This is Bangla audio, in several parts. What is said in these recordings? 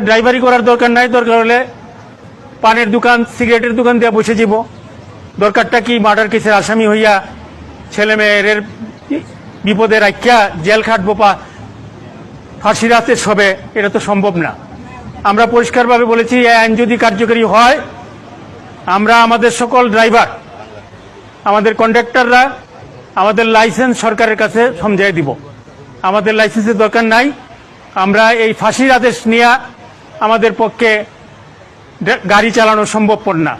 ড্রাইভারি করার দরকার নাই, দরকার হলে পানের দোকান সিগারেটের দোকান দিয়ে বসে যাব। দরকারটা কি মার্ডার কেসের আসামি হইয়া ছেলে মেয়ের বিপদে রাখিয়া জেল খাটবো পা ফাঁসির রাতে সবে? এটা তো সম্ভব না। আমরা পরিষ্কারভাবে বলেছি এই আইন যদি কার্যকরী হয় আমরা আমাদের সকল ড্রাইভার, আমাদের কন্ডাক্টররা আমাদের লাইসেন্স সরকারের কাছে সমঝাই দিব। আমাদের লাইসেন্সের দরকার নাই। আমরা এই ফাঁসির আদেশ নিয়ে আমাদের পক্ষে গাড়ি চালানো সম্ভবপর না।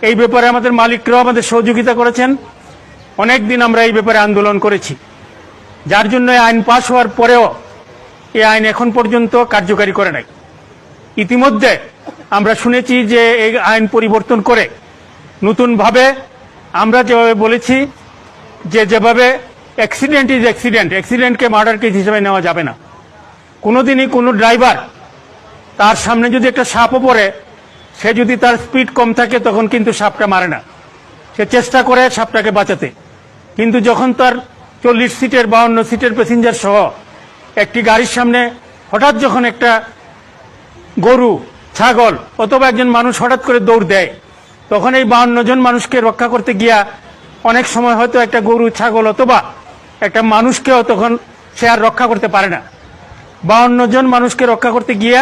এই ব্যাপারে আমাদের মালিকরাও আমাদের সহযোগিতা করেছেন। অনেক দিন আমরা এই ব্যাপারে আন্দোলন করেছি, যার জন্য আইন পাশ হওয়ার পরেও এই আইন এখন পর্যন্ত কার্যকারী করে নাই। ইতিমধ্যে আমরা শুনেছি যে এই আইন পরিবর্তন করে নতুনভাবে আমরা যেভাবে বলেছি যেভাবে অ্যাক্সিডেন্ট ইজ অ্যাক্সিডেন্ট, অ্যাক্সিডেন্টকে মার্ডার কেস হিসেবে নেওয়া যাবে না। কোনোদিনই কোনো ড্রাইভার তার সামনে যদি একটা সাপও পড়ে, সে যদি তার স্পিড কম থাকে তখন কিন্তু সাপটা মারে না, সে চেষ্টা করে সাপটাকে বাঁচাতে। কিন্তু যখন তার 40 সিটের 52 সিটের প্যাসেঞ্জার সহ একটি গাড়ির সামনে হঠাৎ যখন একটা গরু, ছাগল অথবা একজন মানুষ হঠাৎ করে দৌড় দেয়, তখন এই 52 জন মানুষকে রক্ষা করতে গিয়া অনেক সময় হয়তো একটা গরু, ছাগল অথবা একটা মানুষকেও তখন সে আর রক্ষা করতে পারে না। 52 জন মানুষকে রক্ষা করতে গিয়া